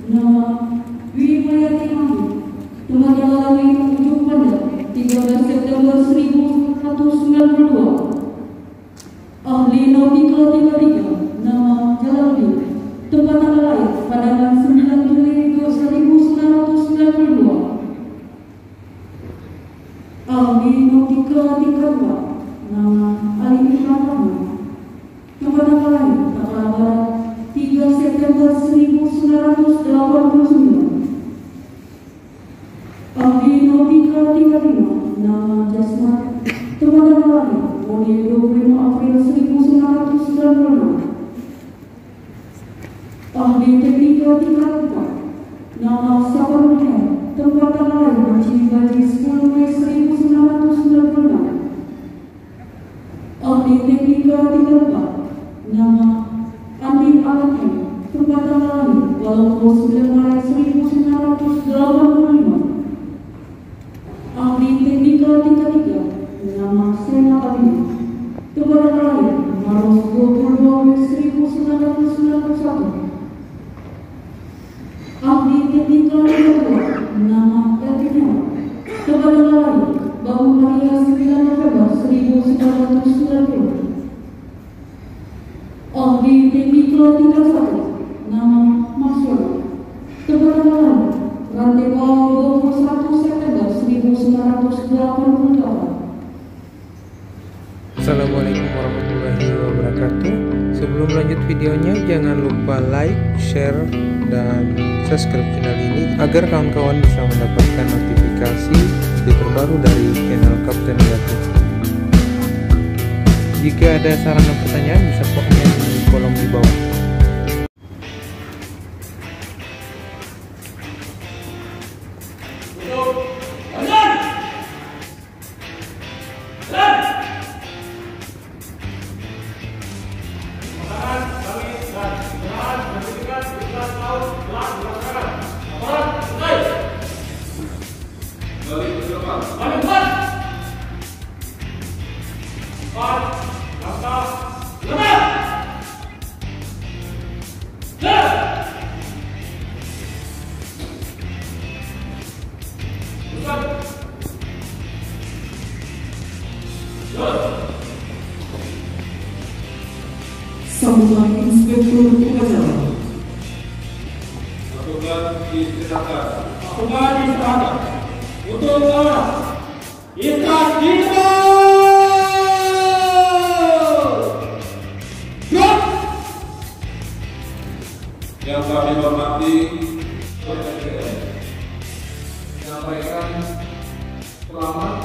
Nama Dwi Mulyati Mahmud telah dialami ujung pandang 13 September 1992. Ahli Nautika 33, nama Jalaluddin, tempat tanggal lahir pada 9 Juli 1992. Ahli Nautika 32, nama Ali Imran Rahman, tempat tanggal lahir tanggal barat 3 September 1989. Ahli Nautika 35, nama Jasmine, tempat tanggal lahir 25 April 1996. Ahli Teknika 34, nama Saparudin, tempat tanggal lahir Maci Baji 10 Mei 1996. Ahli Teknika 34, nama Andi Alaki, tempat tanggal lahir 29 Maret 1985. Ahli Teknika 33, nama Sena Abini, tempat tanggal lahir Maret 22 Mei 1991. Ahli Teknika 32, nama Elvina, tempat tanggal lahir Bangun Maria 9 November 1990. Ahli Teknika 31, nama Masyur, tempat tanggal lahir Rantai Bawah 21 September 1988. Assalamualaikum warahmatullahi wabarakatuh. Sebelum lanjut videonya, jangan lupa like, share, dan subscribe channel ini agar kawan-kawan bisa mendapatkan notifikasi video terbaru dari channel Kapten Gatot. Jika ada saran dan pertanyaan, bisa komen di kolom di bawah. Sambutan Inspektur Upacara. Lakukan istirahat. Lakukan istirahat. Untuk lawan. Istirahat di tempat. Yang kami hormati, menyampaikan selamat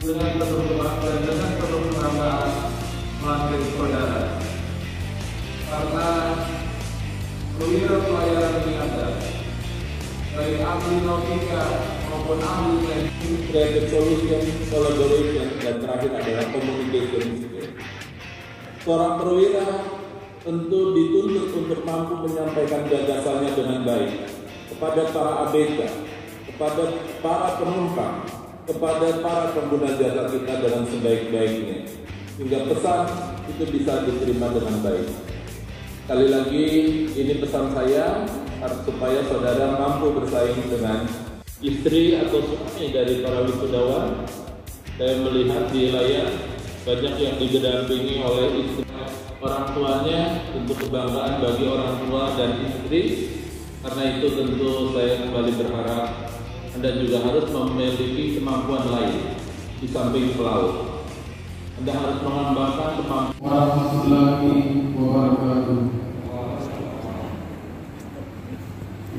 dengan penuh dan dengan penuh kebanggaan melantik saudara. Karena perwira pelayaran ini ada dari ahli nautika maupun ahli creative solution, collaboration, dan terakhir adalah communication skill. Seorang perwira tentu dituntut untuk mampu menyampaikan gagasannya dengan baik kepada para ABK, kepada para penumpang, kepada para pengguna jasa kita dengan sebaik-baiknya, hingga pesan itu bisa diterima dengan baik. Sekali lagi, ini pesan saya supaya saudara mampu bersaing dengan istri atau suami dari para wisudawan. Saya melihat di layar banyak yang didampingi oleh istri, orang tuanya, untuk kebanggaan bagi orang tua dan istri. Karena itu tentu saya kembali berharap Anda juga harus memiliki kemampuan lain di samping pelaut. Anda harus mengembangkan kemampuan. Warahmatullahi wabarakatuh.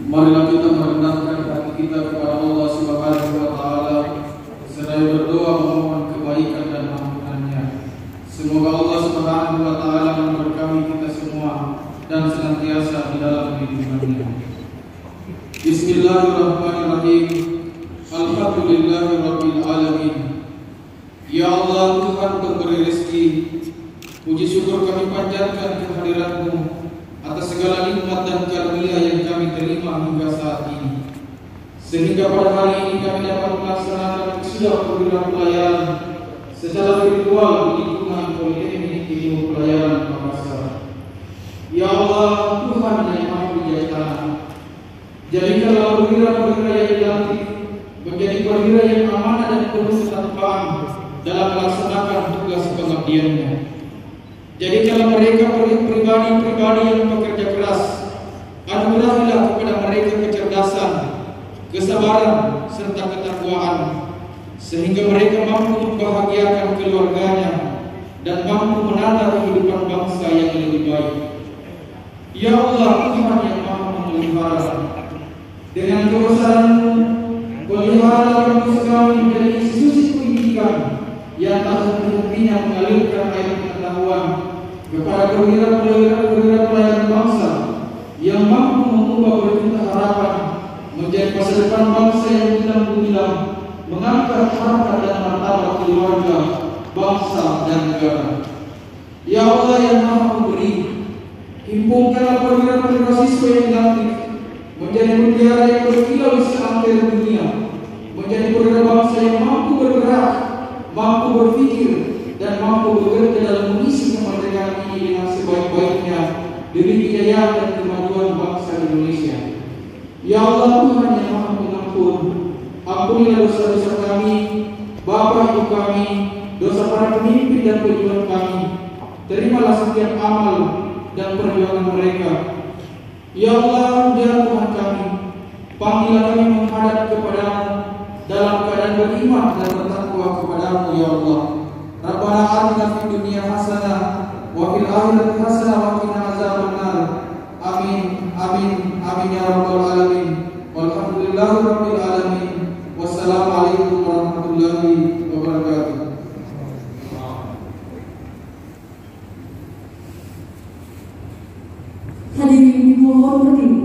Marilah kita merendahkan hati kita kepada Allah Subhanahu wa Ta'ala, seraya berdoa memohon kebaikan dan ampunannya. Semoga Allah Subhanahu wa Ta'ala memberkahi kita semua dan senantiasa di dalam lindungannya. Bismillahirrahmanirrahim. Alhamdulillahirabbil alamin. Ya Allah, Tuhan pemberi rezeki, puji syukur kami panjatkan kehadirat-Mu atas segala nikmat dan karunia yang kami terima hingga saat ini, sehingga pada hari ini kami dapat melaksanakan sidang perwira pelayaran secara virtual di lingkungan Politeknik Ilmu Pelayaran Makassar. Ya Allah, Tuhan yang Maha Bijaksana, Jadikanlah perwira-perwira yang dilantik menjadi perwira yang amanah dan penuh ketetapan dalam melaksanakan tugas pengabdiannya. Jadikanlah mereka pribadi-pribadi yang bekerja keras. Anugerahilah kepada mereka kecerdasan, kesabaran, serta ketakwaan, sehingga mereka mampu membahagiakan keluarganya dan mampu menata kehidupan bangsa yang lebih baik. Ya Allah, Tuhan yang Maha Memelihara, dengan kebesaran-Mu, pelihara kampus kami menjadi institusi pendidikan yang tak henti-hentinya mengalirkan air pengetahuan kepada perwira-perwira pelayan bangsa yang mampu mengubah berjuta harapan menjadi masa depan bangsa yang gemilang, mengangkat harkat dan martabat keluarga, bangsa dan negara. Ya Allah yang Maha Memberi, himpunkanlah perwira-perwira siswa yang dilantik menjadi mutiara yang berkilau di seantero dunia, menjadi perwira bangsa yang mampu bergerak, mampu berpikir, dan mampu bekerja dalam mengisi kemerdekaan ini dengan sebaik-baiknya demi kejayaan dan kemajuan bangsa Indonesia. Ya Allah, Tuhan yang Maha Pengampun, ampunilah dosa-dosa kami, Bapa Ibu kami, dosa para pemimpin dan pejuang kami. Terimalah setiap amal dan perjuangan mereka. Ya Allah, ya Tuhan kami, panggillah kami menghadap kepada-Mu dalam keadaan beriman dan bertakwa kepada-Mu, ya Allah. Rabbana atina fid dunya hasanah wa fil akhirati hasanah wa qina azabannar. Amin, amin, amin ya rabbal alamin. Walhamdulillahi rabbil alamin. Wassalamualaikum warahmatullahi wabarakatuh. Hadirin dimohon berdiri.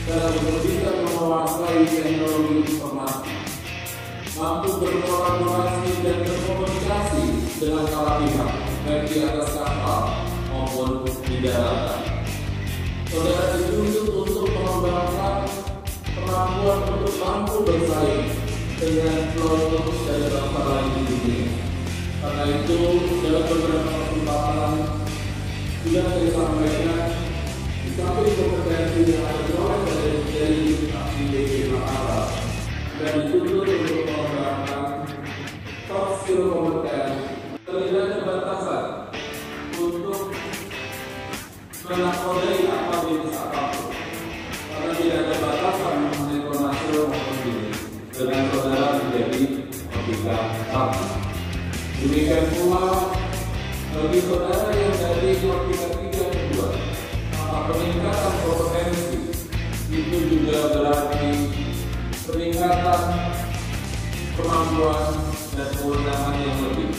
dalam berbicara menguasai teknologi informasi, mampu berkolaborasi dan berkomunikasi dengan para pihak, baik di atas kapal maupun di daratan. Saudara dituntut untuk mengembangkan kemampuan untuk mampu bersaing dengan kelompok dari bangsa lain di dunia. Karena itu, dalam beberapa kesempatan sudah saya sampaikan, di samping kompetensi yang ada dari IDB Makassar, dan dituntut untuk mengembangkan soft skill kompeten, terlihatnya batasan menakodai apa jenis apapun, karena tidak ada batasan mengenai konasional maupun diri dengan saudara menjadi ketika satu. Demikian pula bagi saudara yang dari ketika 3 dan 2, maka peningkatan kompetensi itu juga berarti peningkatan kemampuan dan kewenangan yang lebih.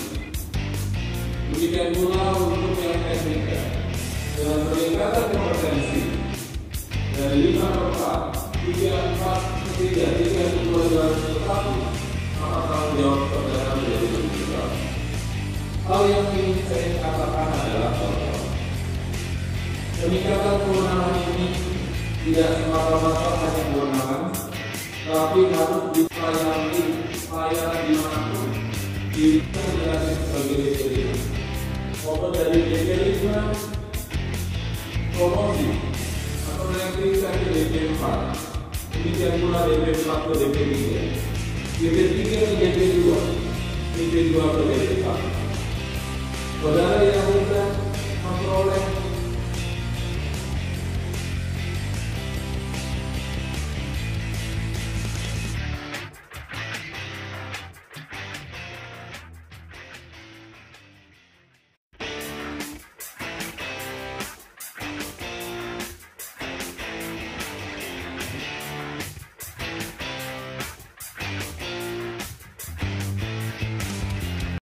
Demikian pula untuk yang teknika, dengan peningkatan kompetensi dari 5 per 4, 3, 4, 3, 3, 2, 2, 1, maka tanggung jawab saudara menjadi lebih besar. Hal yang ingin saya katakan adalah bahwa peningkatan kewenangan ini tidak semata-mata hanya kewenangan, tapi harus dilayani dimanapun. Kita menjadi sebagai DPD, maupun dari DPD 5 promosi atau naik ke DPD 4, demikian pula DPD 4 ke DPD 3, DPD 3 ke DPD 2, DPD 2 ke DPD 1. Saudara yang sudah memperoleh